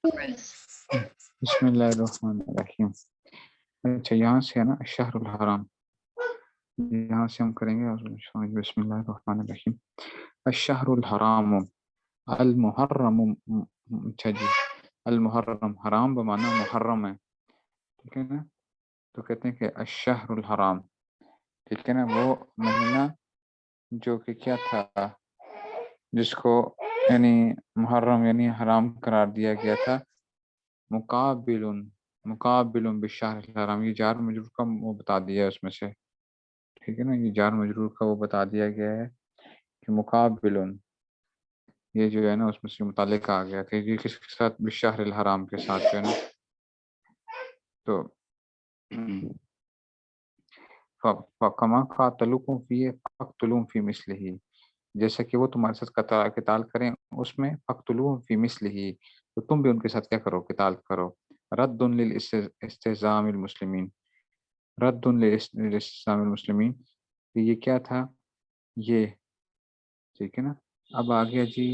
بسم اللہ الرحمن الرحیم. اچھا یہاں سے ہے نا شہر الحرام، یہاں سے ہم کریں گے. بسم اللہ الرحمن الرحیم. الشہر الحرام المحرم. اچھا جی، المحرم حرام بمعنی محرم ہے، ٹھیک ہے نا. تو کہتے ہیں کہ الشہر الحرام، ٹھیک ہے نا، وہ مہینہ جو کہ کیا تھا، جس کو یعنی محرم یعنی حرام قرار دیا گیا تھا. مقابل بالشہر الحرام، یہ جار مجرور کا وہ بتا دیا ہے اس میں سے، ٹھیک ہے نا. یہ جار مجرور کا وہ بتا دیا گیا ہے کہ مقابل، یہ جو ہے نا اس میں سے متعلق آ گیا کہ یہ کس کے ساتھ، بالشہر الحرام کے ساتھ جو ہے نا. تو فَكَمَا قَاتَلُوكُمْ فِيهِ فَاقْتُلُوهُمْ فِي مِثْلِهِ، جیسا کہ وہ تمہارے ساتھ قتال کریں اس میں، فَاقْتُلُوهُمْ فِي مِثْلِهِ، تو تم بھی ان کے ساتھ کیا کرو، قتال کرو. رد للاستهزام المسلمین، رد للاستهزام المسلمین، تو یہ کیا تھا، یہ ٹھیک ہے نا. اب آ گیا جی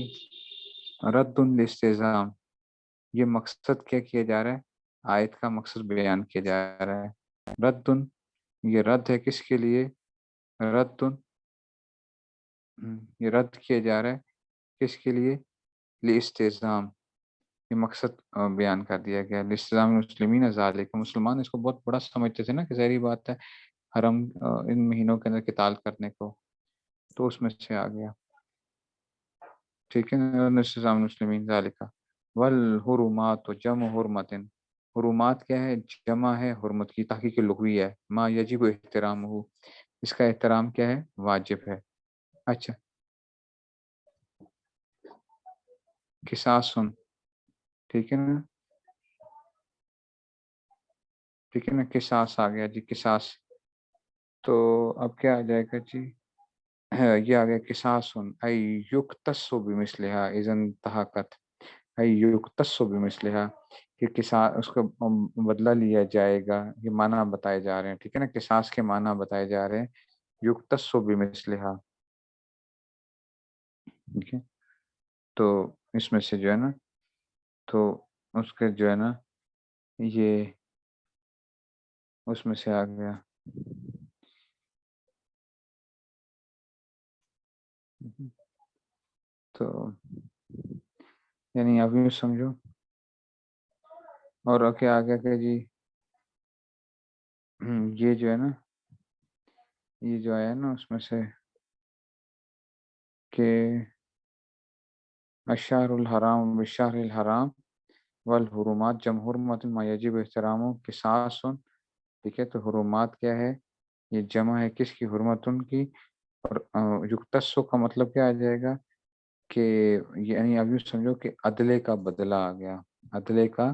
رد للاستهزام، یہ مقصد کیا کیا جا رہا ہے، آیت کا مقصد بیان کیا جا رہا ہے. رد، یہ رد ہے کس کے لیے، رد، یہ رد کیا جا رہا ہے کس کے لیے، لاستہزام، یہ مقصد بیان کر دیا گیا. لاستہزام المسلمین ذالک، مسلمان اس کو بہت بڑا سمجھتے تھے نا کہ ظاہری بات ہے حرم ان مہینوں کے اندر قتال کرنے کو، تو اس میں سے آ گیا، ٹھیک ہے نا. لاستہزام المسلمین ذالک والحرمات جمع حرمت، حرمات کیا ہے، جمع ہے حرمت کی، تحقیق لغوی ہے. ما یجب احترام ہو، اس کا احترام کیا ہے، واجب ہے. اچھا قصاص، ٹھیک ہے نا، ٹھیک ہے نا، قصاص آ گیا جی، قصاص. تو اب کیا آ جائے گا جی، یہ آ گیا قصاص ای یکتص بمثلھا اذا انتہکت، ای یکتص بمثلھا، کہ قصاص اس کا بدلہ لیا جائے گا. یہ معنی بتائے جا رہے ہیں، ٹھیک ہے نا، قصاص کے معنی بتائے جا رہے ہیں. یکتص بمثلھا، ٹھیک ہے. تو اس میں سے جو ہے نا، تو اس کے جو ہے نا یہ اس میں سے آ گیا. تو یعنی اب یوں سمجھو، اور کیا آ گیا کہ جی یہ جو ہے نا، یہ جو آیا نا اس میں سے کہ الشہر الحرام بالشہر الحرام والحرمات جمع حرمت ما یجب احترام قصاص، ٹھیک ہے. تو حرمات کیا ہے، یہ جمع ہے کس کی، حرمتن کی. اور یکتص کا مطلب کیا آ جائے گا کہ یعنی اب یوں سمجھو کہ عدلے کا بدلہ آ گیا، عدلے کا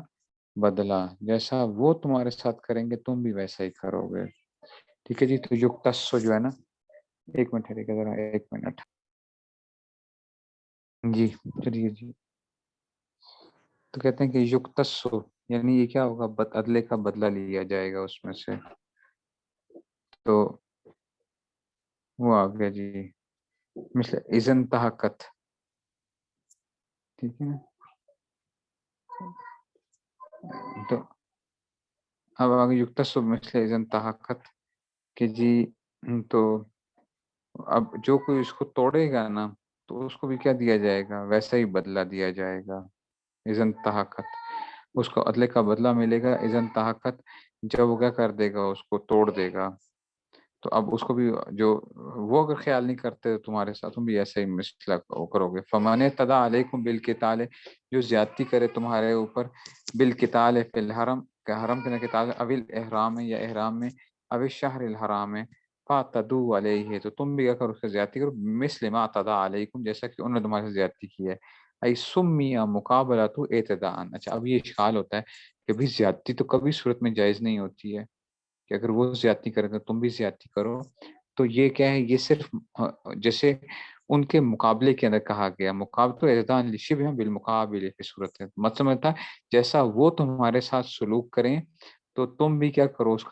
بدلہ، جیسا وہ تمہارے ساتھ کریں گے تم بھی ویسا ہی کرو گے، ٹھیک ہے جی. تو یکتص جو ہے نا، ایک منٹ ٹھہرے گا ذرا، ایک منٹ جی، چلیے جی. تو کہتے ہیں کہ یکتص یعنی یہ کیا ہوگا، عدلے کا بدلہ لیا جائے گا اس میں سے. تو وہ آ گیا جی مثل اذن تحقت، ٹھیک ہے نا. تو اب آگے یکتص مثل اذن تحقت کہ جی، تو اب جو کوئی اس کو توڑے گا نا تو اس کو بھی کیا دیا جائے گا، ویسا ہی بدلہ دیا جائے گا. اذن تحقت، اس کو عدلے کا بدلہ ملے گا. اذن تحقت، جب وہ کیا کر دے گا، اس کو توڑ دے گا. تو اب اس کو بھی جو وہ اگر خیال نہیں کرتے تمہارے ساتھ، تم بھی ایسا ہی مسئلہ کرو گے. فمن اعتدی علیکم بالقتال، جو زیادتی کرے تمہارے اوپر، بالقتال فی الحرم، کہ حرم کے قتال، اوی الاحرام یا احرام میں، اوی الشہر الحرام میں، فاعتدوا علیہ، تو تم بھی کیا کرو، اس کا زیادتی کرو. مثل ما اعتدی علیکم، جیسا کہ انہوں نے تمہارے سے زیادتی کی ہے. ای سمی مقابلۃ اعتداء. اچھا اب یہ اشکال ہوتا ہے کہ بھی زیادتی تو کبھی صورت میں جائز نہیں ہوتی ہے کہ اگر وہ زیادتی کرے تو تم بھی زیادتی کرو. تو یہ کیا ہے، یہ صرف جیسے ان کے مقابلے کے اندر کہا گیا، مقابلہ اعتداء لشبہ بالمقابل کی صورت ہے. مطلب تھا جیسا وہ تمہارے ساتھ سلوک کریں تو تم بھی کیا کرو، اس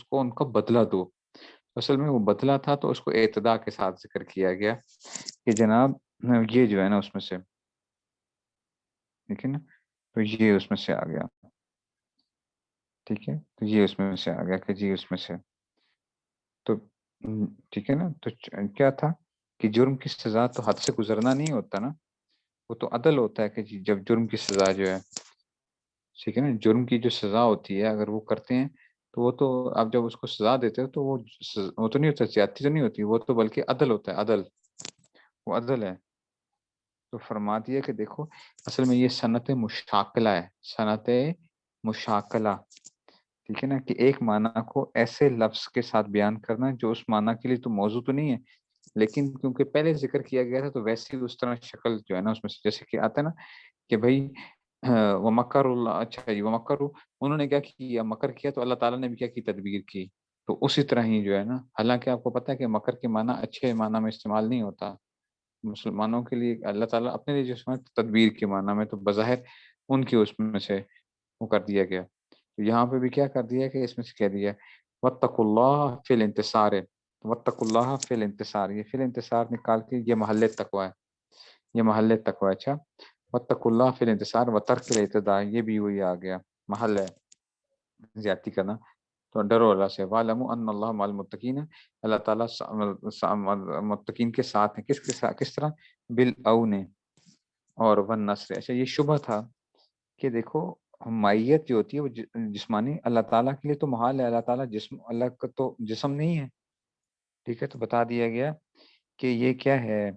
کو بدلہ دو. اصل میں وہ بدلہ تھا تو اس کو اعتداء کے ساتھ ذکر کیا گیا کہ جناب یہ جو ہے نا اس میں سے، ٹھیک ہے نا. تو یہ اس میں سے آ گیا، ٹھیک ہے، تو یہ اس میں سے آ گیا کہ جی اس میں سے، تو ٹھیک ہے نا، تو کیا تھا کہ جرم کی سزا تو حد سے گزرنا نہیں ہوتا نا، وہ تو عدل ہوتا ہے کہ جی جب جرم کی سزا جو ہے، ٹھیک ہے نا، جرم کی جو سزا ہوتی ہے اگر وہ کرتے ہیں تو وہ تو آپ جب اس کو سزا دیتے ہو تو وہ تو نہیں ہوتا، زیادتی تو نہیں ہوتی، وہ تو بلکہ عدل ہوتا ہے، عدل، وہ عدل ہے۔ تو فرما دیا کہ دیکھو اصل میں یہ صنعت مشاکلہ ہے، صنعت مشاکلہ، ٹھیک ہے نا، کہ ایک معنی کو ایسے لفظ کے ساتھ بیان کرنا جو اس معنی کے لیے تو موضوع تو نہیں ہے، لیکن کیونکہ پہلے ذکر کیا گیا تھا تو ویسے ہی اس طرح شکل جو ہے نا اس میں سے، جیسے کہ آتا ہے نا کہ بھائی ومکر اللہ، اچھا جی ومکر، انہوں نے کیا کیا، مکر کیا، تو اللہ تعالیٰ نے بھی کیا کی، تدبیر کی، تو اسی طرح ہی جو ہے نا، حالانکہ آپ کو پتہ ہے کہ مکر کے معنی اچھے معنی میں استعمال نہیں ہوتا مسلمانوں کے لیے، اللہ تعالیٰ اپنے لیے جو اس میں تدبیر کے معنی میں تو بظاہر ان کی اس میں سے وہ کر دیا گیا، تو یہاں پہ بھی کیا کر دیا کہ اس میں سے کہہ دیا واتقوا اللہ فی الانتصار، واتقوا اللہ فی الانتصار، یہ فی الانتصار نکال کے یہ محل تقوی ہے، یہ محل تقوی ہے، اچھا، واتقوا اللہ فی الانتصار وترک الاعتداء، یہ بھی وہی آ گیا، محل ہے زیادتی کرنا، تو ڈرو اللہ سے، وَاعْلَمُوا أَنَّ اللَّهَ مَعَ الْمُتَّقِينَ، اللہ تعالیٰ متقین کے ساتھ ہیں، کس کے ساتھ، کس طرح، بالعون اور والنصر۔ اچھا یہ شبہ تھا کہ دیکھو مائیت جو ہوتی ہے وہ جسمانی، اللہ تعالیٰ کے لیے تو محال ہے، اللہ تعالیٰ جسم، اللہ کا تو جسم نہیں ہے، ٹھیک ہے، تو بتا دیا گیا کہ یہ کیا ہے،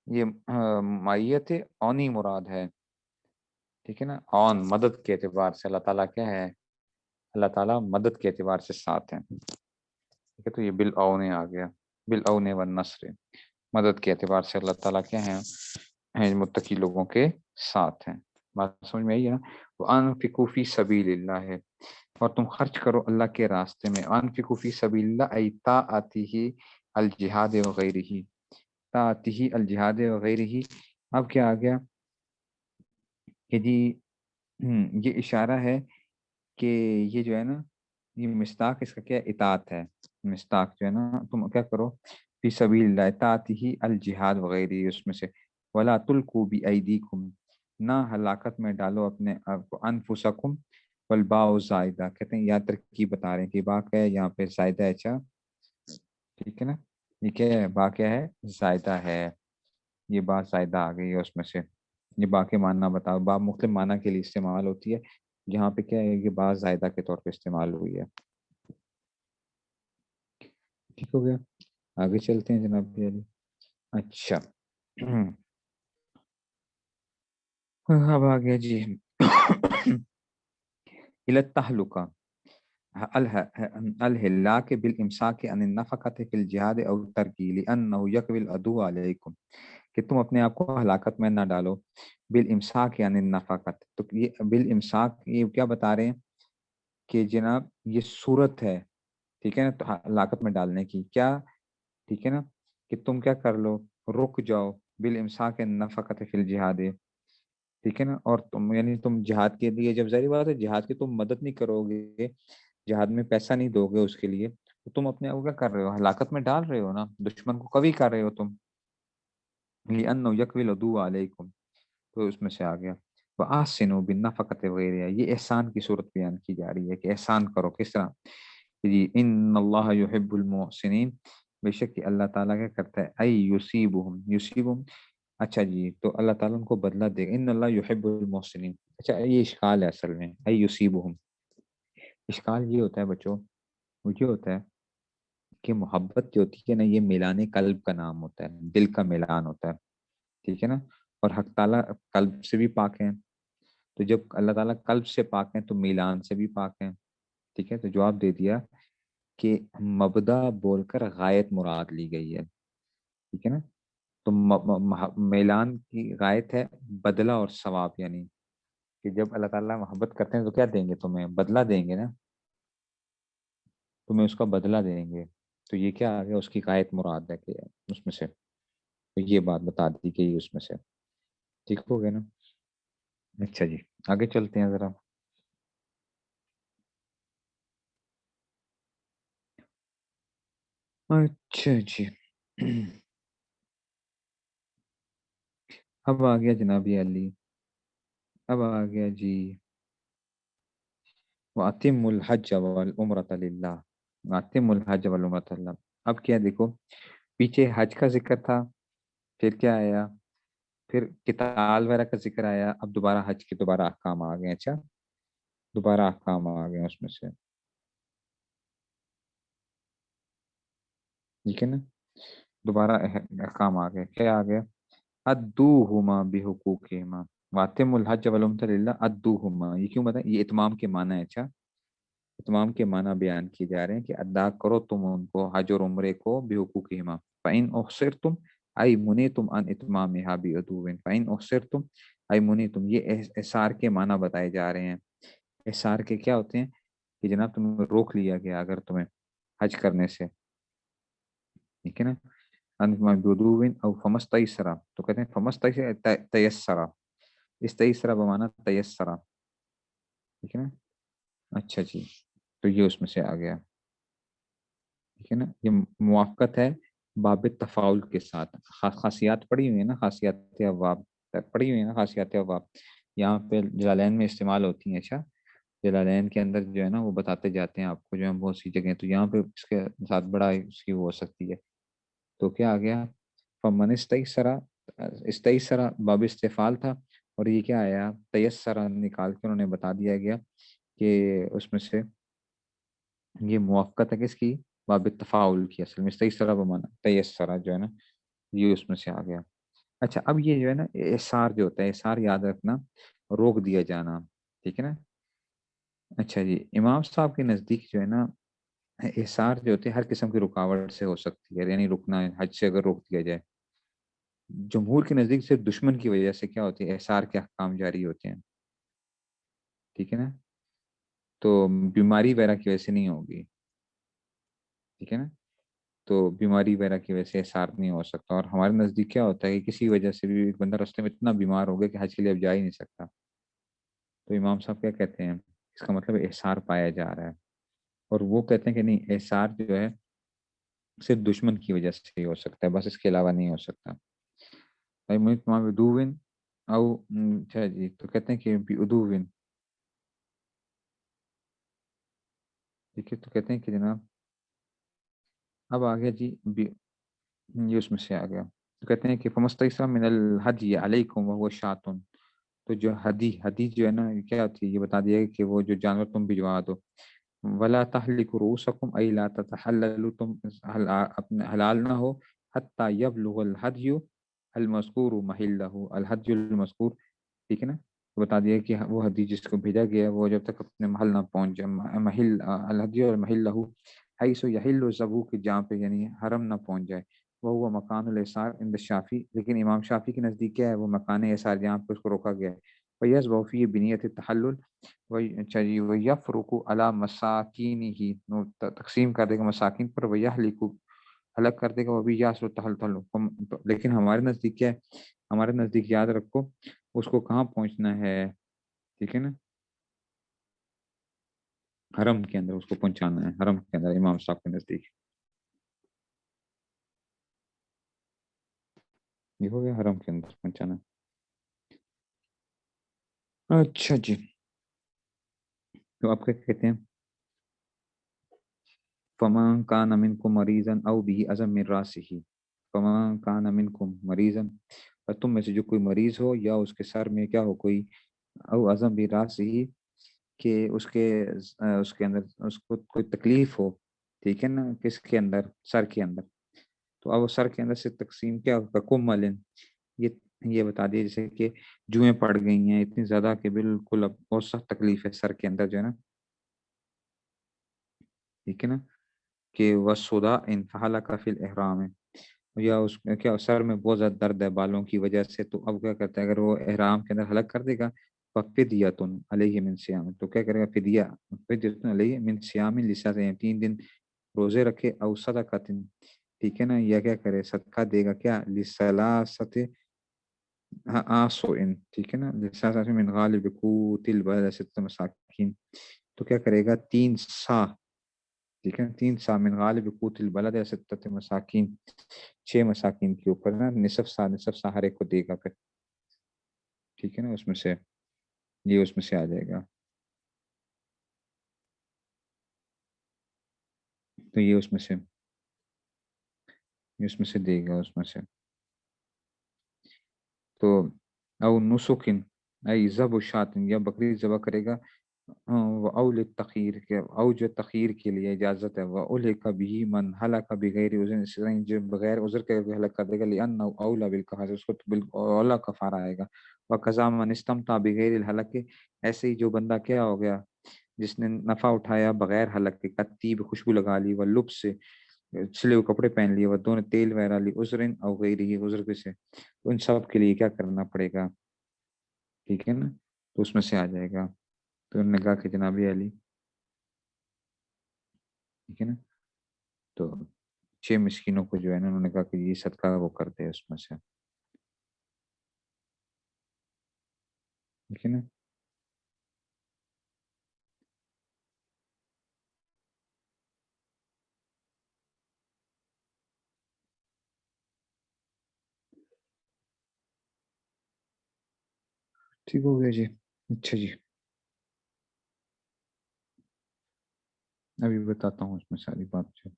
یہ مائیت اونی مراد ہے، ٹھیک ہے نا، اون مدد کے اعتبار سے اللہ تعالیٰ کیا ہے، اللہ تعالیٰ مدد کے اعتبار سے ساتھ ہیں، ٹھیک ہے، تو یہ بالعون آ گیا، بالعون والنصر، مدد کے اعتبار سے اللہ تعالیٰ کیا ہیں متقی لوگوں کے ساتھ ہیں، بات سمجھ میں آئی ہے نا، وَأَنفِقُوا فِي سَبِيلِ اللَّهِ، اور تم خرچ کرو اللہ کے راستے میں، وَأَنفِقُوا فِي سَبِيلِ اللَّهِ أي طاعته الجہاد وغیرہ، طاعته الجہاد وغیرہ، اب کیا آ گیا کہ جی یہ اشارہ ہے کہ یہ جو ہے نا، یہ مصداق اس کا کیا اطاعت ہے، مصداق جو ہے نا تم کیا کرو، فی سبیل اللہ، اطاعت ہی الجہاد وغیرہ، اس میں سے، ولا تلقوا بایدیکم، نہ ہلاکت میں ڈالو اپنے آپ کو، انفسکم، والباء زائدہ، کہتے ہیں یا ترکیب بتا رہے ہیں کہ با کیا ہے یہاں پہ زائدہ ہے، اچھا ٹھیک ہے نا، یہ کیا ہے، با کیا ہے، زائدہ ہے، یہ بات زائدہ آ گئی ہے اس میں سے، یہ با کے معنی بتاؤ، با مختلف معنی کے لیے استعمال ہوتی ہے، یہاں پہ کیا ہے یہ بات زائدہ کے طور پہ استعمال ہوئی ہے، ٹھیک ہو گیا، آگے چلتے ہیں جناب بھی علی، اچھا اب آ گیا جی التحلقہ، الہلاک بالامساک عن النفقۃ فی الجہاد او ترکی لانہ یقوی العدو علیکم، کہ تم اپنے آپ کو ہلاکت میں نہ ڈالو، بالامساک عن النفقۃ، تو یہ بالامساک یہ کیا بتا رہے ہیں کہ جناب یہ صورت ہے، ٹھیک ہے نا، تو ہلاکت میں ڈالنے کی کیا، ٹھیک ہے نا، کہ تم کیا کر لو، رک جاؤ، بالامساک عن النفقۃ فی الجہاد، ٹھیک ہے نا، اور تم یعنی تم جہاد کے لیے، جب ظاہر بات ہے جہاد کی تم مدد نہیں کرو گے، جہاد میں پیسہ نہیں دو گے اس کے لیے، تو تم اپنے آپ کو کیا کر رہے ہو، ہلاکت میں ڈال رہے ہو نا، دشمن کو قوی کر رہے ہو تم، لِأَنَّهُ يَقْوِي الْعَدُوَّ عَلَيْكُمْ، تو اس میں سے آ گیا وَأَحْسِنُوا بِالنَّفَقَةِ وغیرہ، یہ احسان کی صورت بیان کی جا رہی ہے کہ احسان کرو، کس طرح، جی ان اللہ یحب المحسنین، بے شک کہ اللہ تعالیٰ کیا کرتا ہے، ای یصیبہم، یصیبہم، اچھا جی، تو اللہ تعالیٰ ان کو بدلہ دے گا، ان اللہ یحب المحسنین، اچھا یہ اشکال ہے اصل میں، ای یصیبہم، اشکال یہ ہوتا ہے بچوں، وہ یہ ہوتا ہے کہ محبت جو ہوتی ہے نا، یہ میلان قلب کا نام ہوتا ہے، دل کا میلان ہوتا ہے، ٹھیک ہے نا، اور حق تعالیٰ قلب سے بھی پاک ہیں، تو جب اللہ تعالیٰ قلب سے پاک ہیں تو میلان سے بھی پاک ہیں، ٹھیک ہے، تو جواب دے دیا کہ مبدا بول کر غایت مراد لی گئی ہے، ٹھیک ہے نا، تو میلان کی غایت ہے بدلہ اور ثواب، یعنی کہ جب اللہ تعالیٰ محبت کرتے ہیں تو کیا دیں گے تمہیں، بدلہ دیں گے نا، تمہیں اس کا بدلہ دیں گے، تو یہ کیا آ گیا، اس کی غایت مراد ہے کہ اس میں سے، تو یہ بات بتا دی گئی اس میں سے، ٹھیک ہو گیا نا، اچھا جی آگے چلتے ہیں ذرا، اچھا جی اب آ گیا جناب علی اب آ گیا جی وَأَتِمُّ الْحَجَّ وَالْعُمْرَةَ لِلَّهِ، وَأَتِمُّ الْحَجَّ وَالْعُمْرَةَ لِلَّهِ۔ اب کیا دیکھو، پیچھے حج کا ذکر تھا، پھر کیا آیا، پھر قتال وغیرہ کا ذکر آیا، اب دوبارہ حج کے دوبارہ احکام آ گئے۔ اچھا، دوبارہ احکام آ گئے اس میں سے، ٹھیک ہے نا، دوبارہ احکام آ گئے۔ کیا آ گیا، ادوہما بحقوقہما واتم الحج والعمرۃ للہ ادوہما، یہ کیوں بتا، یہ اتمام کے معنی ہے۔ اچھا، اتمام کے معنی بیان کیے جا رہے ہیں کہ ادا کرو تم ان کو، حج اور عمرے کو، بحقوقہما فإن احصرتم ای منیتم عن اتمامها بعدو فإن احصرتم ای منیتم، یہ احصار کے معنی بتائے جا رہے ہیں۔ احصار کے کیا ہوتے ہیں کہ جناب تمہیں روک لیا گیا اگر تمہیں حج کرنے سے، ٹھیک ہے نا، بدوین او فمستیسرا، تو کہتے ہیں فمستیسرا تیسرا، استیسرا بمانا تیسرا، ٹھیک ہے نا۔ اچھا جی، تو یہ اس میں سے آ گیا، ٹھیک ہے نا، یہ موافقت ہے باب تفاعل کے ساتھ۔ خاصیات پڑھی ہوئی ہیں نا، خاصیات ابواب پڑھی ہوئی ہیں نا، خاصیات ابواب یہاں پہ جلالین میں استعمال ہوتی ہیں۔ اچھا، جلالین کے اندر جو ہے نا وہ بتاتے جاتے ہیں آپ کو، جو ہے بہت سی جگہیں، تو یہاں پہ اس کے ساتھ بڑا اس کی وہ ہو سکتی ہے۔ تو کیا آ گیا، فمن استیسرا، استیسرا باب استفال تھا، اور یہ کیا آیا، تیسرا نکال کے انہوں نے بتا دیا گیا کہ اس میں سے یہ موافقت ہے کس کی، باب تفاعل کی، اصل میں استیسرا بمانا تیسرا جو ہے نا، یہ اس میں سے آ گیا۔ اچھا، اب یہ جو ہے نا احصار جو ہوتا ہے، احصار یاد رکھنا، روک دیا جانا، ٹھیک ہے نا۔ اچھا جی، امام صاحب کے نزدیک جو ہے نا احصار جو ہوتے ہیں ہر قسم کی رکاوٹ سے ہو سکتی ہے، یعنی رکنا ہے حج سے اگر روک دیا جائے۔ جمہور کے نزدیک صرف دشمن کی وجہ سے کیا ہوتی ہے، احصار کے احکام جاری ہوتے ہیں، ٹھیک ہے نا، تو بیماری وغیرہ کی وجہ سے نہیں ہوگی، ٹھیک ہے نا، تو بیماری وغیرہ کی وجہ سے احصار نہیں ہو سکتا۔ اور ہمارے نزدیک کیا ہوتا ہے کہ کسی وجہ سے بھی ایک بندہ راستے میں اتنا بیمار ہو گیا کہ حج کے لیے اب جا ہی نہیں سکتا، تو امام صاحب کیا کہتے ہیں، اس کا مطلب احصار پایا جا رہا ہے، اور وہ کہتے ہیں کہ نہیں، احصار جو ہے صرف دشمن کی وجہ سے ہی ہو سکتا ہے، بس اس کے علاوہ نہیں ہو سکتا۔ او اچھا جی، تو کہتے ہیں کہ ادوین، ٹھیک ہے، تو کہتے ہیں کہ جناب اب آ گیا جی یہ اس میں سے آ گیا، تو کہتے ہیں کہ فمستیسر من الحدی علیکم وهو شاتن، تو جو ہدی جو ہے نا یہ کیا ہوتی ہے، یہ بتا دیا کہ وہ جو جانور تم بھجوا دو، ولا تحلقوا رؤوسکم ای لا تتحللوا، تم اپنے حلال نہ ہو حتی یبلغ الحدی المذکور محلہ، الحدی المذکور، ٹھیک ہے نا، تو بتا دیا کہ وہ حدی جس کو بھیجا گیا وہ جب تک اپنے محل نہ پہنچ جائے، محل الحدی اور محلہ حیث یحل ذبح، کہ جہاں پہ یعنی حرم نہ پہنچ جائے، وہ مکان الاحصار عند الشافعی، لیکن امام شافعی کے نزدیک کیا ہے، وہ مکان احصار جہاں پہ اس کو روکا گیا ہے، فیصبح فی بنیت التحلل، ویفرق علی مساکینہ، تقسیم کر دے گا مساکین پر، ویہلک حلق کر دے گا، وہ بھی یاسر تحلل، لیکن ہمارے نزدیک کیا ہے، ہمارے نزدیک یاد رکھو اس کو کہاں پہنچنا ہے، ٹھیک ہے نا، حرم کے اندر اس کو پہنچانا ہے، حرم کے اندر امام صاحب کے نزدیک یہ ہو گیا، حرم کے اندر پہنچانا۔ اچھا جی، تو آپ کیا کہتے ہیں، فَمَن كَانَ مِنكُم مَرِيضًا أَوْ بِهِ أَذًى مِّن رَأْسِهِ، فَمَن كَانَ مِنكُم مَرِيضًا، اور تم میں سے جو کوئی مریض ہو یا اس کے سر میں کیا ہو کوئی، او اعظم براسه، کہ اس کے اندر اس کو کوئی تکلیف ہو، ٹھیک ہے نا، کس کے اندر، سر کے اندر، تو اب وہ سر کے اندر سے تقسیم کیا ہوگا، کملن، یہ بتا دیے جیسے کہ جوئیں پڑ گئی ہیں اتنی زیادہ کہ بالکل اب بہت سخت تکلیف ہے سر کے اندر جو ہے نا، ٹھیک ہے نا، کہ وسودا انفحال کا فی الاحرام ہے، یا اس میں کیا سر میں بہت زیادہ درد ہے بالوں کی وجہ سے، تو اب کیا کرتا ہے، اگر وہ احرام کے اندر حلق کر دے گا، فدیتن علیہ من صیام، تو کیا کرے گا، فدیتن علیہ من صیام لسان، 3 دن روزے رکھے، او صدقۃ، ٹھیک ہے نا، یا کیا کرے، صدقہ دے گا، کیا لثلاثۃ آسوئن، ٹھیک ہے نا، لثلاثۃ من غالب قوت البلد ست مساکین، تو کیا کرے گا، 3 سا، ٹھیک ہے، 3 سا من غالب قوت البلد ستۃ مساکین، 6 مساکین کے اوپر نا، نصف سا ہر ایک کو دے گا پھر، ٹھیک ہے نا، اس میں سے یہ اس میں سے آ جائے گا، تو یہ اس میں سے دے گا، اس میں سے تو او نسخن ای ذب و شاتن، یا بکری ذبح کرے گا، وہ اول تخیر کے، او جو تخیر کے لیے اجازت ہے، وہ اولے کبھی من ہلاک بغیر عذر، اس طرح جو بغیر عذر کے ہلاک کر دے گا، لأنہ اولا بالکفارہ، اس کو اولا کفارہ آئے گا، وقضا من استمتع بغیر الحلق، ایسے ہی جو بندہ کیا ہو گیا جس نے نفع اٹھایا بغیر حلق کے، تیب خوشبو لگا لی، وہ لبس سے سلے ہوئے کپڑے پہن لیے، وہ دونوں تیل وغیرہ لی، عذرن او غیر ہی، عذر کے سے، ان سب کے لیے کیا کرنا پڑے گا، ٹھیک ہے نا، تو اس میں سے آ جائے گا، تو انہوں نے کہا کہ جناب علی، ٹھیک ہے نا، تو 6 مسکینوں کو جو ہے نا انہوں نے کہا کہ یہ صدقہ وہ کرتے ہیں اس میں سے، ٹھیک ہے نا، ٹھیک ہو گیا جی، اچھا جی، ابھی بتاتا ہوں اس میں ساری بات جو،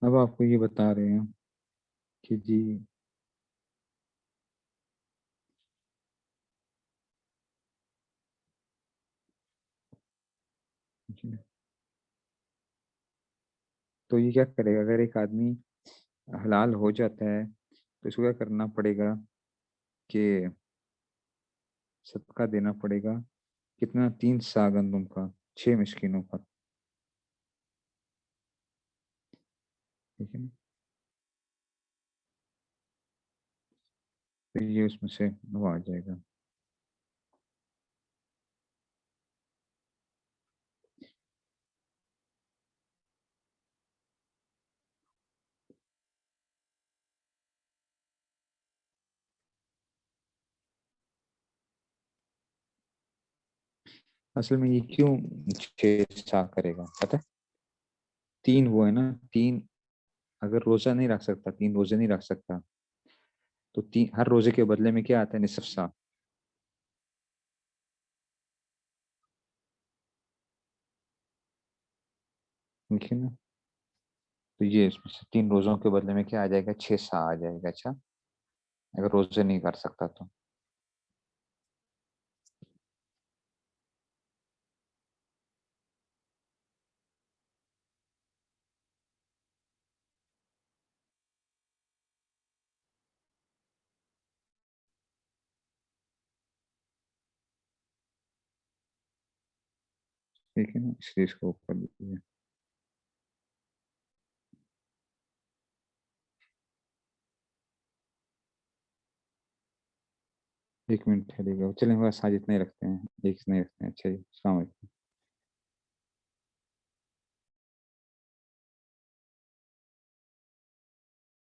اب آپ کو یہ بتا رہے ہیں کہ جی تو یہ کیا کرے گا، اگر ایک آدمی حلال ہو جاتا ہے تو اس کو کیا کرنا پڑے گا کہ صدقہ دینا پڑے گا، کتنا، 3 سا گندم کا، 6 مسکینوں پر، ٹھیک ہے نا، تو یہ اس میں سے وہ آ جائے گا، اصل میں یہ کیوں 6 سا کرے گا پتہ ہے، 3 وہ ہے نا، 3 اگر روزہ نہیں رکھ سکتا، 3 روزے نہیں رکھ سکتا، تو ہر روزے کے بدلے میں کیا آتا ہے، نصف سا، ٹھیک ہے نا، تو یہ اس میں سے 3 روزوں کے بدلے میں کیا آ جائے گا، 6 سا آ جائے گا، اچھا اگر روزے نہیں کر سکتا تو، ٹھیک ہے نا، اس لیے اس کو اوپر لیجیے، 1 منٹ ٹھہریے گا، چلیں بس آج اتنے ہی رکھتے ہیں، ایک نہیں رکھتے ہیں، اچھا جی، السلام علیکم۔